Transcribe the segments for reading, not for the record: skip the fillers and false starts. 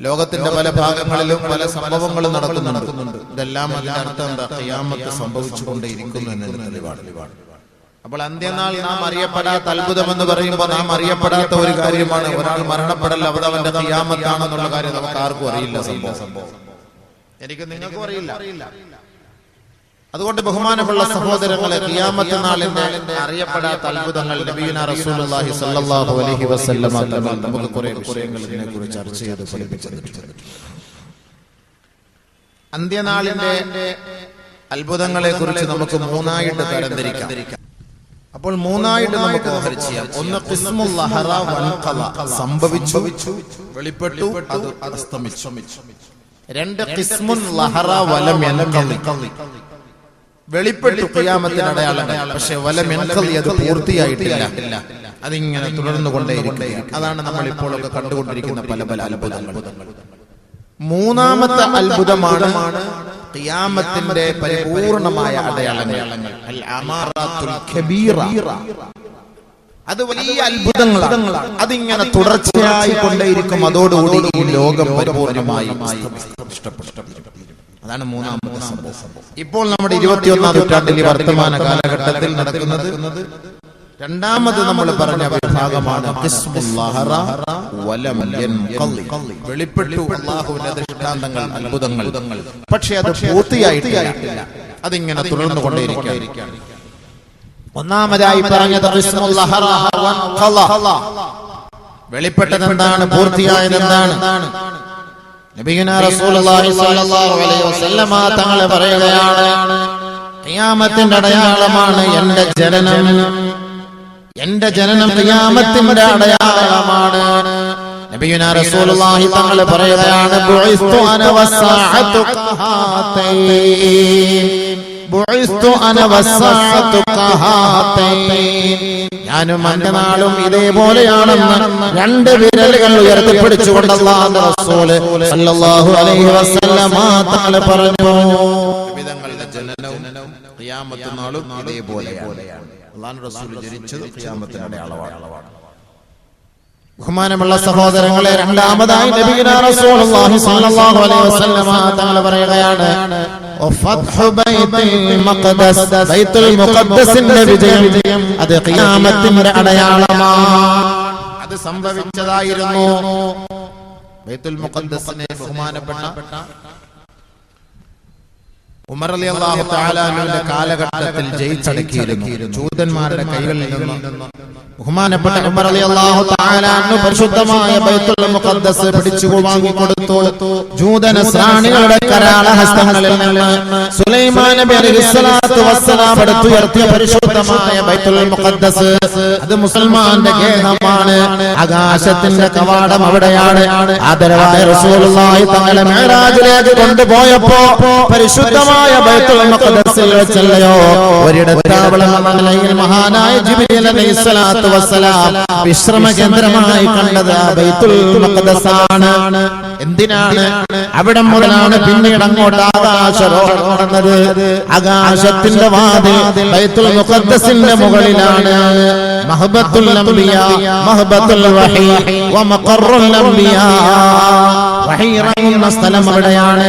ലോകത്തിന്റെ പല ഭാഗങ്ങളിലും പല സംഭവങ്ങളും നടക്കുന്നുണ്ട്. ഇതെല്ലാം അതിന്റെ അർത്ഥം എന്താ? ഖിയാമത്ത് സംഭവിച്ചുകൊണ്ടേയിരിക്കുന്നു എന്നതിന് തെളിവാണ്. അപ്പോൾ അന്ത്യനാൾ നാം അറിയപ്പെടാത്ത അത്ഭുതം എന്ന് പറയുമ്പോൾ നാം അറിയപ്പെടാത്ത ഒരു കാര്യമാണ്. ഒരാൾ മരണപ്പെടൽ അവന്റെ ഖിയാമത്താണെന്നുള്ള കാര്യം നമുക്ക് ആർക്കും അറിയില്ല. സംഭവം എനിക്ക് നിങ്ങൾക്കും അറിയില്ല. അതുകൊണ്ട് ബഹുമാനമുള്ള സഹോദരങ്ങളെ, ഖിയാമത്ത് നാളിന്റെ അറിയപ്പെടാത്ത അത്ഭുതങ്ങൾ നബിയുനാ റസൂലുള്ളാഹി സ്വല്ലല്ലാഹു അലൈഹി വസല്ലം നമുക്ക് കുറേ വിഷയങ്ങൾ ഇതിനെക്കുറിച്ച് ചർച്ച ചെയ്ത് പഠിപ്പിച്ചിട്ടുണ്ട്. അന്ത്യനാളിന്റെ അത്ഭുതങ്ങളെ കുറിച്ച് നമുക്ക് മൂന്നായിട്ട് തരംതിരിക്കാം. അപ്പോൾ മൂന്നായിട്ട് നമുക്ക് ഓഹരി ചെയ്യാം. ഒന്ന് ഖിസ്മുൽ ലഹറ വൻഖള, സംഭവിച്ചു, വെളിപ്പെട്ടു, അത് അസ്തമിച്ചു. രണ്ട് ഖിസ്മുൽ ലഹറ വലം യൻഖളി, വെളിപ്പെട്ടു ഖിയാമത്തിന്റെ അടയാളങ്ങൾ, പക്ഷെ വലം യൻഖളി, അത് പൂർത്തിയായിട്ടില്ല, അതിങ്ങനെ തുടർന്നുകൊണ്ടേയിരിക്കും. അതാണ് നമ്മൾ ഇപ്പോഴൊക്കെ കണ്ടുകൊണ്ടിരിക്കുന്ന പല പല അത്ഭുതങ്ങൾ. മൂന്നാമത്തെ അത്ഭുതമാണ് ഖിയാമത്തിന്റെ പരിപൂർണമായ അടയാളങ്ങൾ, അൽ അമാറാത്തുൽ കബീറ. അത് വലിയ അത്ഭുതങ്ങളാണ്. അതിങ്ങനെ തുടർച്ചയായി കൊണ്ടേയിരിക്കും. അതോടുകൂടി ഈ ലോകം പരിപൂർണമായി നഷ്ടപ്പെടും. അതാണ് മൂന്നാമത്തെ സംഭവം. ഇപ്പോൾ നമ്മുടെ 21ാം നൂറ്റാണ്ടിലെ വർത്തമാന കാലഘട്ടത്തിൽ നടക്കുന്നത് രണ്ടാമത് നമ്മൾ പറഞ്ഞ വിഭാഗമാണ് ഖിസ്മുൽ ലഹറ വലം യൻഖളി, വെളിപ്പെട്ടു അല്ലാഹുവിന്റെ ദൃഷ്ടാന്തങ്ങൾ, അത്ഭുതങ്ങൾ, പക്ഷേ അത് പൂർത്തിയായിട്ടില്ല, അതിങ്ങനെ തുടർന്നുകൊണ്ടേയിരിക്കും. ഒന്നാമതായി പറഞ്ഞത് ഖിസ്മുൽ ലഹറ വൻഖള, വെളിപ്പെട്ടത് എന്താണ്, പൂർത്തിയായത് എന്താണ്? നബിയുനാ റസൂലുള്ളാഹി സ്വല്ലല്ലാഹു അലൈഹി വസല്ലമ തങ്ങൾ പറയുകയാണ്, ഖിയാമത്തിന്റെ അടയാളമാണ് എന്റെ ജനനം. എന്റെ ജനനം ഖിയാമത്തിന്റെ അടയാളമാണ്. നബിയുനാ റസൂലുള്ളാഹി തങ്ങൾ പറയുകയാണ്, ബുഇസ്തു അന വസ്സഅതു ഖഹാതൈൻ, ബുഇസ്തു അന വസ്സഅതു ഖഹാതൈൻ, ഞാനും അന്ത്യനാളും ഇതേപോലെയാണെന്ന് രണ്ട് വിരലുകൾ ഉയർത്തിപ്പിടിച്ചുകൊണ്ട് അല്ലാഹുവിന്റെ റസൂൽ സല്ലല്ലാഹു അലൈഹി വസല്ലമ തങ്ങൾ പറഞ്ഞു. നബിതങ്ങളുടെ ജനനവും ഖിയാമത്ത് നാളും ഇതേപോലെയാണ്. അല്ലാഹുവിന്റെ റസൂൽ ജനിച്ചത് ഖിയാമത്തിന്റെ അടയാളമാണ്. ബഹുമാനമുള്ള സഹോദരങ്ങളെ, രണ്ടാമതായി നബിയുനാ റസൂലുള്ളാഹി സ്വല്ലല്ലാഹു അലൈഹി വസല്ലമ തങ്ങൾ പറയുകയാണ്, ഫത്ഹു ബൈത്തുൽ മഖ്ദസ്, ബൈത്തുൽ മുഖദ്ദസിന്റെ വിജയം അത് ഖിയാമത്തിന്റെ അടയാളമാണ്. അത് സംഭവിച്ചതായിരുന്നു. ബൈത്തുൽ മുഖദ്ദസിനെ ബഹുമാനപ്പെട്ട ഉമർ റളിയല്ലാഹു തആല അൻഹുവിന്റെ കാലഘട്ടത്തിൽ ജയിച്ചടക്കിയിരുന്നു. ജൂതന്മാരുടെ കൈകളിൽ നിന്ന് ബഹുമാനപ്പെട്ട ഉമർ റളിയല്ലാഹു തആല അൻഹു പരിശുദ്ധമായ ബൈത്തുൽ മുഖദ്ദസ് പിടിച്ചു വാങ്ങിക്കൊടുത്തു. ജൂതനസ്രാണികളുടെ കരാള ഹസ്തങ്ങളിൽ നിന്ന് സുലൈമാൻ നബി അലൈഹിസ്സലാത്തു വസ്സലാം എടുത്തുയർത്തിയ പരിശുദ്ധമായ ബൈത്തുൽ മുഖദ്ദസ് അത് മുസൽമാന്റെ ഗേഹമാണ്. ആകാശത്തിന്റെ കവാടം അവിടെയാണ്. ആദരവായ റസൂലുള്ളാഹി തങ്ങളെ മിഅ്റാജിലേക്ക് കൊണ്ടുപോയപ്പോ പരിശുദ്ധമായ ബൈത്തുൽ മുഖദ്ദസിൽ വെച്ചല്ലയോ ഒരിടത്താവളം എന്ന നിലയിൽ മഹാനായ ജിബ്രീൽ അലൈഹിസ്സലാത്തു വസ്സലാം വിശ്രമ കേന്ദ്രമായി കണ്ടത് ബൈത്തുൽ മുഖദ്ദസാണ്. എന്തിനാണ്? അവിടെ മുതലാണ് പിന്നീട് അങ്ങോട്ട് ആകാശരോഹണം നടന്നത്. ആകാശത്തിന്റെ വാതിൽ ബൈത്തുൽ മുഖദ്ദസിന്റെ മുകളിലാണ്. മഹബത്തുൽ അംബിയാ, മഹബത്തുൽ വഹീ വ മഖറുൽ അംബിയാ, വഹീ ഇറങ്ങുന്ന സ്ഥലം അവിടെയാണ്.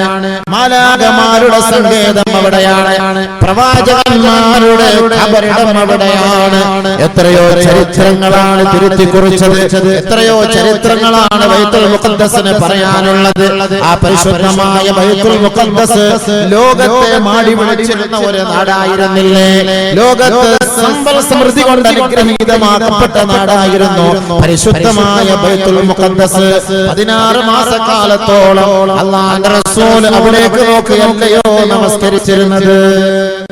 മാലാഖമാരുടെ സങ്കേതം അവിടെയാണ്. പ്രവാചകന്മാരുടെ ഖബറിടം അവിടെയാണ്. എത്രയോ ചരിത്രങ്ങളാണ് തിരുത്തി കുറിച്ചത്. എത്രയോ ചരിത്രങ്ങളാണ് ബൈത്തുൽ മുഖദ്ദസിന് പറയാനുള്ളത്. ആ പരിശുദ്ധമായ ബൈത്തുൽ മുഖദ്ദസ് ലോകത്തെ മാടി വിളിച്ചിരുന്ന ഒരു നാടായിരുന്നില്ലേ? ലോകത്ത് സമ്പൽ സമൃദ്ധി കൊണ്ട് അനുഗ്രഹീതമാക്കപ്പെട്ട നാടായിരുന്നു പരിശുദ്ധമായ ബൈത്തുൽ മുഖദ്ദസ്. 16 മാസക്കാലത്തോളം അല്ലാഹുവിന്റെ റസൂൽ അവിടേക്ക് നോക്കിയല്ലയോ നമസ്കരിച്ചിരുന്നത്.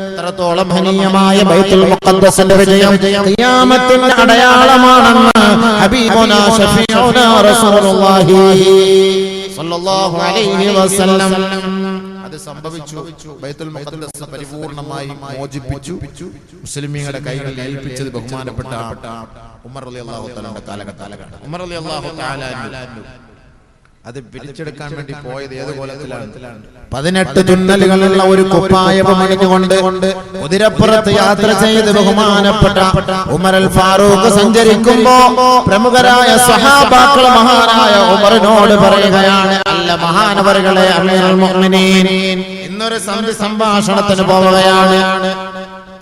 എത്രത്തോളം മഹനീയമായ ബൈത്തുൽ മുഖദ്ദസിന്റെ വിജയം ഖിയാമത്തിന്റെ അടയാളമാണെന്ന് ഹബീബുനാ ശഫീഉനാ റസൂലുള്ളാഹി സ്വല്ലല്ലാഹു അലൈഹി വസല്ലം അത് സംഭവിച്ചു. ബൈത്തുൽ മുഖദ്ദസ് പരിപൂർണമായി മോചിപ്പിച്ചു. മുസ്ലിമീങ്ങളുടെ കൈകളിൽ ഏൽപ്പിച്ചത് ബഹുമാനപ്പെട്ട ഉമർ റളിയല്ലാഹു തആലയുടെ കാലഘട്ടത്തിലാണ്. ഉമർ റളിയല്ലാഹു തആല അത് പിടിച്ചെടുക്കാൻ വേണ്ടി പോയത് ഏത് കോലത്തിലാണ്? 18 തുന്നലുകളുള്ള ഒരു കുപ്പായം അണിഞ്ഞുകൊണ്ട് കുതിരപ്പുറത്ത് യാത്ര ചെയ്ത് ബഹുമാനപ്പെട്ട ഉമർ അൽ ഫാറൂഖ് സഞ്ചരിക്കുമ്പോ പ്രമുഖരായ സ്വഹാബാക്കൾ മഹാനായ ഉമറിനോട് പറയുകയാണ്, അൽ അല്ല മഹാനവറുകളെ അമീറുൽ മുഅ്മിനീൻ ഇന്നൊരു സംഭാഷണത്തിന് പോവുകയാണ്.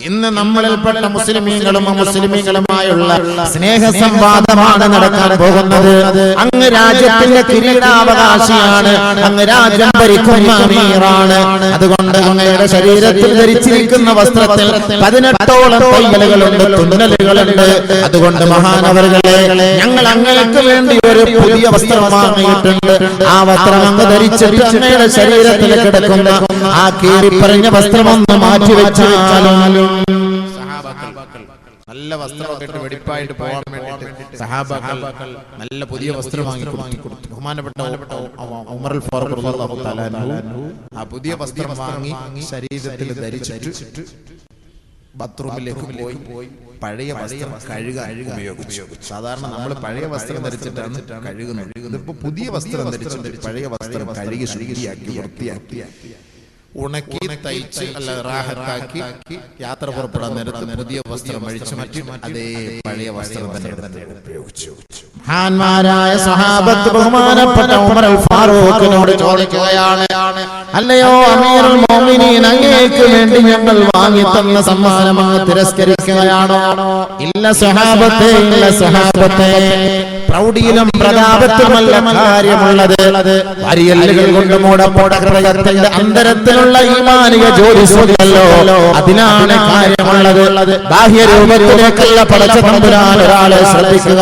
ഇന്ന് നമ്മളിൽപ്പെട്ട മുസ്ലിമീങ്ങളും മുസ്ലിമീങ്ങളുമായുള്ള സ്നേഹ സംവാദമാണ് നടക്കാൻ പോകുന്നത്. അങ്ങ് രാജ്യത്തിന്റെ കിരീടാവകാശിയാണ്, അങ്ങ് രാജ്യം ഭരിക്കുന്ന അമീറാണ്. അതുകൊണ്ട് അങ്ങയുടെ ശരീരത്തിൽ ധരിച്ചിരിക്കുന്ന വസ്ത്രത്തിൽ 18ഓളം തയ്യലുകളുണ്ട്, തുന്നലുകളുണ്ട്. അതുകൊണ്ട് മഹാനവറുകളെ ഞങ്ങൾ അങ്ങേക്ക് വേണ്ടി ഒരു പുതിയ വസ്ത്രം വാങ്ങിയിട്ടുണ്ട്. ആ വസ്ത്രം അങ്ങ് ധരിച്ചിട്ട് അങ്ങയുടെ ശരീരത്തിൽ കിടക്കുന്ന ആ കീറിപ്പറഞ്ഞ വസ്ത്രമൊന്ന് മാറ്റിവെച്ചാലും നല്ല വസ്ത്രമൊക്കെ ഇട്ട് വെടിപ്പായിട്ട് പോകാൻ വേണ്ടിയിട്ട് സഹാബാക്കൾ നല്ല പുതിയ വസ്ത്രം വാങ്ങിക്കൊടുത്തു. ബഹുമാനപ്പെട്ട ഉമറുൽ ഫാറൂഖ് റളിയല്ലാഹു തആല അൻഹു ആ പുതിയ വസ്ത്രം വാങ്ങി ശരീരത്തിൽ ധരിച്ചിട്ട് ബാത്റൂമിലേക്ക് പോയി പഴയ വസ്ത്രം കഴുകാൻ ഉപയോഗിച്ചു. സാധാരണ നമ്മൾ പഴയ വസ്ത്രം ധരിച്ചിട്ടാണ് കഴുകുന്നത്. ഇതിപ്പോ പുതിയ വസ്ത്രം ധരിച്ചിട്ട് പഴയ വസ്ത്രം കഴുകി ശുചിയാക്കി വൃത്തിയാക്കി ഉണക്കി തയ്ച്ച് അല്ല റാഹത്താക്കി യാത്ര പുറപ്പെടാൻ നേരത്ത് പുതിയ വസ്ത്രം അഴിച്ചു മാറ്റി അതേ പഴയ വസ്ത്രം തന്നെ ഉപയോഗിച്ചു. മഹാന്മാരായ സ്വഹാബത്ത് ബഹുമാനപ്പെട്ട ഉമറുൽ ഫാറൂഖിനോട് ചോദിക്കുകയാണ്, അല്ലയോ അമീറുൽ മുഅ്മിനീൻ, അങ്ങേക്ക് വേണ്ടി ഞങ്ങൾ വാങ്ങി തന്ന സമ്മാനം അങ്ങ് തിരസ്കരിക്കുകയാണോ? ഇല്ല സ്വഹാബത്തെ, ഇല്ല സ്വഹാബത്തെ. പ്രൗഢിയിലും പ്രതാപത്തിലുമല്ല കാര്യമുള്ളത്, വരിയല്ലുകൾ കൊണ്ട് മൂടപ്പോട ഹൃദയത്തിന്റെ അന്തരത്തിലുള്ള ഈമാനിക ജ്യോതിസുണ്ടല്ലോ, അതിനാണ് കാര്യമുള്ളത്. ബാഹ്യരൂപത്തിലേക്കല്ല പടച്ച തമ്പുരാൻ ഒരാളെ ശ്രദ്ധിക്കുക.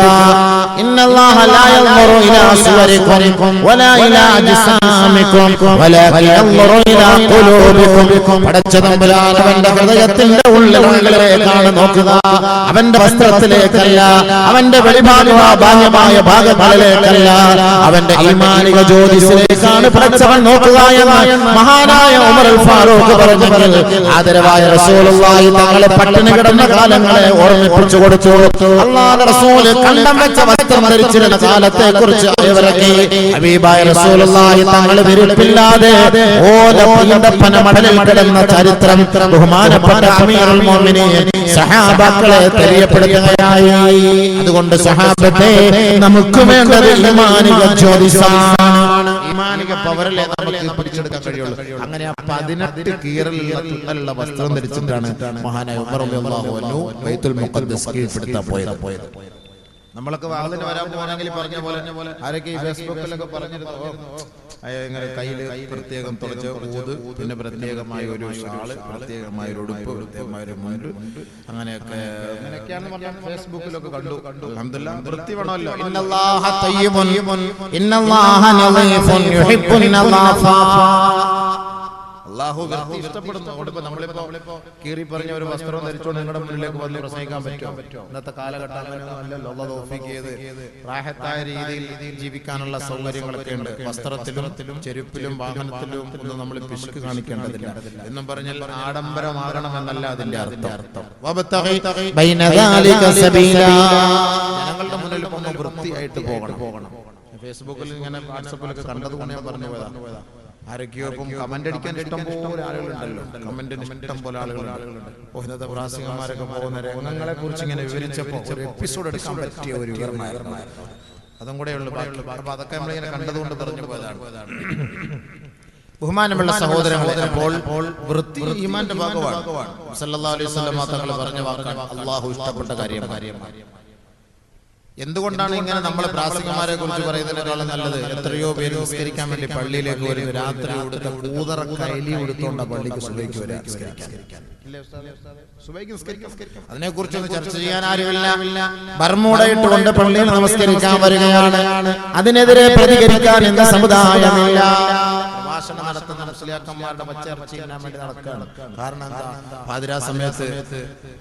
ഇന്നല്ലാഹ ലാ യൻദുറു ഇലാ സുവരിക്കും വലാ ഇലാ അജ്സാമിക്കും വലാകിൻ യൻദുറു ഇലാ ഖുലൂബിക്കും. പടച്ച തമ്പുരാൻ അവന്റെ ഹൃദയത്തിന്റെ ഉള്ളിലേക്കാണ് നോക്കുക, അവന്റെ വസ്ത്രത്തിലേക്കല്ല, അവന്റെ വെളിഭാഗമായ ബാഹ്യമായ ഭാഗങ്ങളിലേക്കല്ല, അവന്റെ ഈമാനിക ജ്യോതിസിലേക്കാണ് പടച്ചവൻ നോക്കുക എന്ന് മഹാനായ ഉമറുൽ ഫാറൂഖ് പറഞ്ഞെങ്കിൽ ആദരവായ റസൂലുള്ളാഹി തങ്ങളെ പട്ടിണി കിടന്ന കാലങ്ങളെ ഓർമ്മിപ്പിച്ചു കൊടുത്തു. അല്ലാഹുവിന്റെ റസൂൽ കണ്ടം വെച്ച വസ്ത്രം ധരിച്ചിരുന്ന കാലത്തെ കുറിച്ച് അറിവരക്കി. ഹബീബായ റസൂലുള്ളാഹി തങ്ങൾ വിരുപ്പില്ലാതെ ഓലപ്പന മടലിൽ കിടന്ന ചരിത്രം ബഹുമാനപ്പെട്ട അമീറുൽ മുഅ്മിനീൻ സഹാബാക്കളെ തെളിയപ്പെടുത്തുകയായി. അതുകൊണ്ട് സഹാബത്തെ നമുക്ക് വേണ്ടത് ഈമാനിക ജ്യോതിസാണ്, ഈമാനിക പവറിലെ നമുക്ക് പിടിച്ചെടുക്കാൻ കഴിയുള്ളൂ. അങ്ങനെ 18 കീറലുള്ള തുന്നലുള്ള വസ്ത്രം ധരിച്ചിട്ടാണ് മഹാനായ ഉമർ റളിയല്ലാഹു അൻഹു ബൈത്തുൽ മുഖദ്ദസ് കീഴ്പ്പെടുത്താൻ പോയത്. നമ്മളൊക്കെ വാഹനത്തിന് വരാൻ പോകണമെങ്കിൽ പറഞ്ഞ പോലെ ആരൊക്കെ ഈ ഫേസ്ബുക്കിലൊക്കെ പറഞ്ഞിരുന്നു, ഇങ്ങനെ കയ്യിൽ പ്രത്യേകം തുടച്ച് ഊത്, പിന്നെ പ്രത്യേകമായ ഒരു ഷാള്, പ്രത്യേകമായ ഒരു ഉടുപ്പ്, പ്രത്യേകമായ ഒരു മുണ്ട്, അങ്ങനെയൊക്കെയാണ് പറഞ്ഞാൽ ഫേസ്ബുക്കിലൊക്കെ കണ്ടു. അൽഹംദുലില്ലാഹ് വൃത്തി വേണമല്ലോ. ഇന്നല്ലാഹ തയ്യിബുൻ ഇന്നല്ലാഹ നളീഫുൻ യുഹിബ്ബുൻ നളാഫ. അല്ലാഹു വൃത്തി ഇഷ്ടപ്പെടുന്നു. അതുകൊണ്ട് നമ്മളിപ്പോ കീറി പറഞ്ഞ ഒരു വസ്ത്രം ധരിച്ചുകൊണ്ട് നിങ്ങളുടെ മുന്നിലേക്ക് വന്ന് പ്രസംഗിക്കാൻ പറ്റുമോ? ഇന്നത്തെ കാലഘട്ടം അങ്ങനെയൊന്നുമല്ലല്ലോ. അല്ലാഹു തൗഫീഖ് ചെയ്ത് റാഹത്തായ രീതിയിൽ ജീവിക്കാനുള്ള സൗകര്യങ്ങളൊക്കെ ഉണ്ട്. വസ്ത്രത്തിലും ചെരുപ്പിലും വാഹനത്തിലും ഒന്നും നമ്മൾ പിശുക്ക് കാണിക്കേണ്ടതില്ല. എന്നും പറഞ്ഞാൽ ആഡംബരമാകണമെന്നല്ല അതിന്റെ അർത്ഥം. ജനങ്ങളുടെ മുന്നിൽ ഒന്ന് വൃത്തിയായിട്ട് പോകണം. ഫേസ്ബുക്കിൽ ഇങ്ങനെ വാട്സപ്പിലൊക്കെ കണ്ടതുകൊണ്ട് ഞാൻ പറഞ്ഞു പോയതാ. ആരൊക്കെയോ ഇപ്പം കമന്റ് അടിക്കാൻ ഇഷ്ടം പോലെ ആളുകളുണ്ടല്ലോ, കമന്റിന് ഇഷ്ടം പോലെ ആളുകളുണ്ട്. ഇന്നത്തെ പ്രാസംഗികന്മാരൊക്കെ പോകുന്ന രംഗങ്ങളെ കുറിച്ച് ഇങ്ങനെ വിവരിച്ചപ്പോൾ ഒരു എപ്പിസോഡ് എടുക്കാൻ പറ്റിയ ഒരു വിവരമായിരുന്നു. അതും കൂടെ ഉള്ളു. അപ്പൊ അതൊക്കെ നമ്മളിങ്ങനെ കണ്ടതുകൊണ്ട് പറഞ്ഞു പോയതാണ്. ബഹുമാനമുള്ള സഹോദരങ്ങളെ, അപ്പോൾ വൃത്തി ഈമാന്റെ ഭാഗമാണ്. സല്ലല്ലാഹു അലൈഹി വസല്ലം തങ്ങൾ പറഞ്ഞ വാക്കാണ്, അല്ലാഹു ഇഷ്ടപ്പെട്ട കാര്യമാണ്. എന്തുകൊണ്ടാണ് ഇങ്ങനെ നമ്മൾ പ്രാസംഗികന്മാരെ കുറിച്ച് പറയുന്നതിനേക്കാളും നല്ലത്? എത്രയോ പേര് നിസ്കരിക്കാൻ വേണ്ടി പള്ളിയിലേക്ക് വരുന്നു, രാത്രി ഉടുത്ത കൂതറ കൈലി ഉടുത്തോണ്ട പള്ളിക്ക് സുബഹിക്ക് വരാൻ അതിനെ കുറിച്ചൊന്ന് ചർച്ച ചെയ്യാൻ ആരുമില്ല. ബർമൂഡ ഇട്ടുകൊണ്ട് പള്ളിയിൽ നമസ്കരിക്കാൻ വരികയാണ്. അതിനെതിരെ പ്രതികരിക്കാൻ എന്ന സമുദായമില്ല. പ്രഭാഷണം നടത്തുന്ന മുസ്ലിയാക്കന്മാരുടെ പച്ചർച്ച ചെയ്യാൻ വേണ്ടി നടക്കുകയാണ്. കാരണം എന്താ? പാതിരാ സമയത്ത്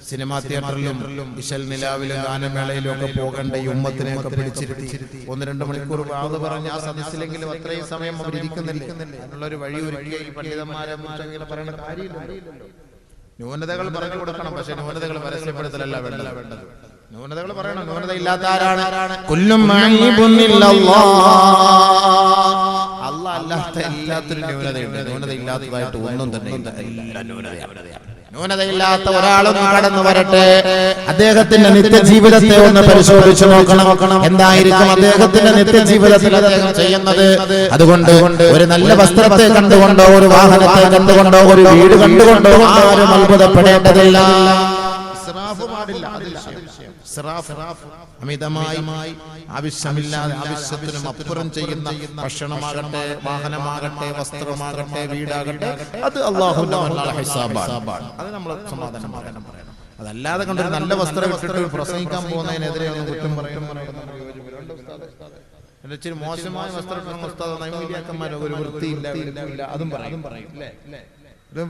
സിനിമാ തിയേറ്ററിലും ഇശൽ നിലാവിലും ഗാനമേളയിലും ഒക്കെ പോകേണ്ട ഈ ഉമ്മത്തിനെയൊക്കെ പിടിച്ചിരുത്തി 1-2 മണിക്കൂർ വാത് പറഞ്ഞ ആ സദസ്സിലെങ്കിലും അത്രയും സമയം അവർ ഇരിക്കുന്നില്ല. അതിനുള്ളൊരു വഴി ഒരുക്കിയ ഈ പണ്ഡിതന്മാരെ പറയുന്ന കാര്യമില്ലല്ലോ. ന്യൂനതകൾ പറഞ്ഞു കൊടുക്കണം, പക്ഷെ ന്യൂനതകൾ പരസ്യപ്പെടുത്തലല്ല വേണ്ടത്. ന്യൂനതകൾ പറയണം. ന്യൂനത ഇല്ലാത്ത ആരാണ്? അല്ലാഹ് അല്ലാത്ത എല്ലാത്തിനും ന്യൂനതയുണ്ട്. ന്യൂനത ന്യൂനതയില്ലാത്തതായിട്ട് ഒന്നും തന്നെ ന്യൂനതയില്ലാത്ത ഒരാളൊന്ന് കടന്നു വരട്ടെ, അദ്ദേഹത്തിന്റെ നിത്യജീവിതത്തെ ഒന്ന് പരിശോധിച്ചു നോക്കണം. എന്തായിരിക്കും അദ്ദേഹത്തിന്റെ നിത്യജീവിതത്തിൽ അദ്ദേഹം ചെയ്യുന്നത്? അതുകൊണ്ട് ഒരു നല്ല വസ്ത്രത്തെ കണ്ടുകൊണ്ടോ, ഒരു വാഹനത്തെ കണ്ടുകൊണ്ടോ, ഒരു വീട് കണ്ടുകൊണ്ടോ ആരും അത്ഭുതപ്പെടേണ്ടതില്ല. അമിതമായി ആവശ്യമില്ലാതെ ആവശ്യത്തിനും അപ്പുറം ചെയ്യുന്ന ഭക്ഷണമാകട്ടെ, വാഹനമാകട്ടെ, വസ്ത്രമാകട്ടെ, വീടാകട്ടെ, അത് അല്ലാഹുവിന്റെ ഹിസാബാണ്. അത് നമ്മൾ സമാധാനം പറയണം. അതല്ലാതെ കണ്ടൊരു നല്ല വസ്ത്രം ഇട്ടിട്ട് പ്രസംഗിക്കാൻ പോകുന്നതിനെതിരെ കുറ്റം ഇച്ചിരി മോശമായ വസ്ത്രം നൈമൂല്യാക്കന്മാരോ ഒരു വൃത്തിയില്ല, അതും പറയും.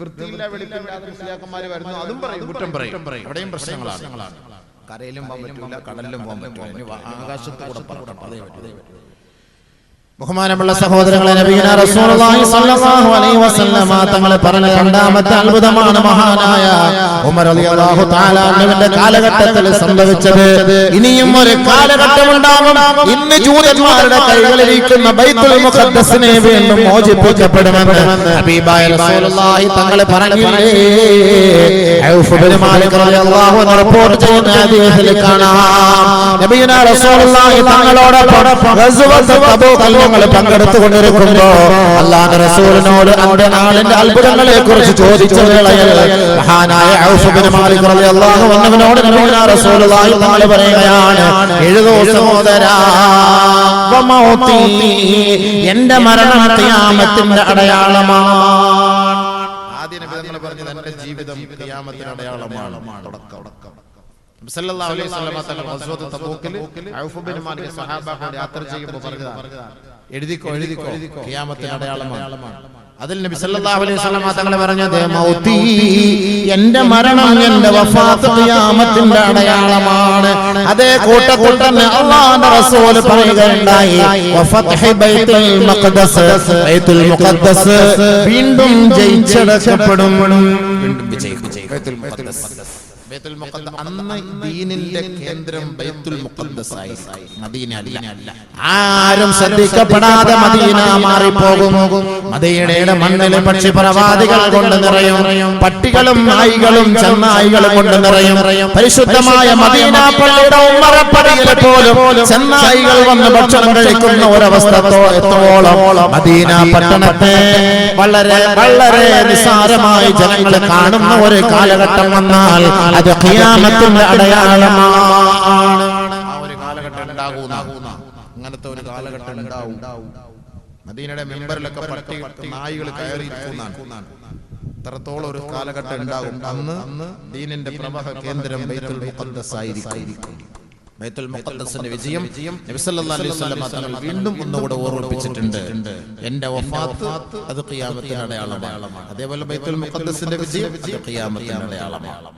വൃത്തിയില്ല, വെളിപ്പില്ലാതെ മുസ്ലിയാക്കന്മാര് വരുന്നു, അതും പറയും, കുറ്റം പറയും. എവിടെയും പ്രശ്നങ്ങളാണ്. കരയിലും പോകാൻ പറ്റൂല, കടലിലും പോകാൻ പറ്റൂല, ആകാശത്ത് കൂടെ പറക്കണം. അതേ പറ്റൂ. ബഹുമാനമുള്ള സഹോദരങ്ങളെ, നബിയുനാ റസൂലുള്ളാഹി സ്വല്ലല്ലാഹു അലൈഹി വസല്ലമ തങ്ങൾ പറഞ്ഞ രണ്ടാമത്തെ അത്ഭുതമാണ് മഹാനായ ഉമർ റളിയല്ലാഹു തആല അൻഹുവിന്റെ കാലഘട്ടത്തിൽ സംഭവിച്ചത്. ഇനിയും ഒരു കാലഘട്ടം ഉണ്ടാകും, ഇന്ന് ജൂതന്മാരുടെ കൈകളിലിരിക്കുന്ന ബൈത്തുൽ മുഖദ്ദസിനെ വീണ്ടും മോചിപ്പിക്കപ്പെടുമെന്ന് ഹബീബായ റസൂലുള്ളാഹി തങ്ങൾ പറഞ്ഞില്ലേ? ഔഫ് ഇബ്നു മാലിക് റളിയല്ലാഹു അൻഹു റിപ്പോർട്ട് ചെയ്യുന്ന ഹദീസിൽ കാണാം, നബിയുനാ റസൂലുള്ളാഹി തങ്ങളോടൊപ്പം ഗസ്വത്ത് തബൂക്ക് പങ്കെടുത്തുകൊണ്ടിരിക്കുമ്പോ അല്ലാഹുവിന്റെ റസൂലിനോട് അന്ത്യനാളിന്റെ അത്ഭുതങ്ങളെ കുറിച്ച് ചോദിച്ചു മഹാനായ ഔഫ് ഇബ്നു മാലിക് റളിയല്ലാഹു അൻഹുവിനോട് നബിയുനാ റസൂലുള്ളാഹി തങ്ങൾ പറയുകയാണ്, എഴുതൂ സഹോദരാ, വമൗതി, എന്റെ മരണം ഖിയാമത്തിന്റെ അടയാളമാണ്. ആദ്യ നബി തങ്ങൾ പറഞ്ഞത് എന്റെ ജീവിതം ഖിയാമത്തിന്റെ അടയാളമാണ്. സല്ലല്ലാഹു അലൈഹി വസല്ലം തങ്ങൾ ഗസ്വത്ത് തബൂക്കിൽ ഔഫ് ഇബ്നു മാലിക് സഹാബാക്കളോട് യാത്ര ചെയ്യുമ്പോൾ പറഞ്ഞതാണ്, എഴുതിക്കോ ഖിയാമത്തിന്റെ അടയാളമാണ്. അതിൽ നബി സല്ലല്ലാഹു അലൈഹി വസല്ലം തങ്ങൾ പറഞ്ഞത്, മൗതി, എന്റെ മരണം, എന്റെ വഫാത്ത് ഖിയാമത്തിന്റെ അടയാളമാണ്. അതേ കൂട്ടത്തിൽ അല്ലാഹുവിന്റെ റസൂൽ പറയുകയുണ്ടായി, വഫത്ഹി ബൈത്തുൽ മുഖദ്ദസ്, ബൈത്തുൽ മുഖദ്ദസ് വീണ്ടും ജയിച്ചടക്കപ്പെടും. വീണ്ടും വിജയിക്കും ബൈത്തുൽ മുഖദ്ദസ്. അന്ന് ദീനിന്റെ കേന്ദ്രം ബൈത്തുൽ മുഖദ്ദസായി, മദീന അല്ല. ആരും ശ്രദ്ധിക്കപ്പെടാതെ മദീന മാറിപ്പോകും. മദീനയുടെ മണ്ണിലെ പക്ഷിപ്രവാദികൾ കൊണ്ട് നിറയും, പട്ടികളും നായികളും ചെന്നായികളും കൊണ്ട് നിറയും. പരിശുദ്ധമായ മദീന പള്ളിയുടെ ഉമ്മറപ്പടിയിൽ പോലും ചെന്നായികൾ വന്ന് ഭക്ഷണം കഴിക്കുന്ന ഒരവസ്ഥ എത്തോളം മദീന പട്ടണത്തെ വളരെ വളരെ നിസ്സാരമായി ജനങ്ങൾ കാണുന്ന ഒരു കാലഘട്ടം വന്നാൽ അത് ഖിയാമത്തിന്റെ അടയാളമാണ്. ആ ഒരു കാലഘട്ടം ഉണ്ടാകുന്ന, അങ്ങനത്തെ ഒരു കാലഘട്ടം ഉണ്ടാവും. മദീനയുടെ മെമ്പറിലൊക്കെ പട്ടി നായികൾ കയറിയിരിക്കുന്നതാണ്. ഇത്രത്തോളം ഒരു കാലഘട്ടം ഉണ്ടാകും. അന്ന് ദീനിന്റെ പ്രവാഹ കേന്ദ്രം ബൈത്തുൽ മുഖദ്ദസ് ആയിരിക്കും. ബൈത്തുൽ മുഖദ്ദസിന്റെ വിജയം നബി സല്ലല്ലാഹു അലൈഹി വസല്ലം തങ്ങൾ വീണ്ടും ഒന്നുകൂടെ ഓർമ്മിപ്പിച്ചിട്ടുണ്ട്. എന്റെ വഫാത്ത് അത് ഖിയാമത്തിന്റെ അടയാളമാണ്. അതേപോലെ ബൈത്തുൽ മുഖദ്ദസിന്റെ വിജയം അത് ഖിയാമത്തിന്റെ അടയാളമാണ്.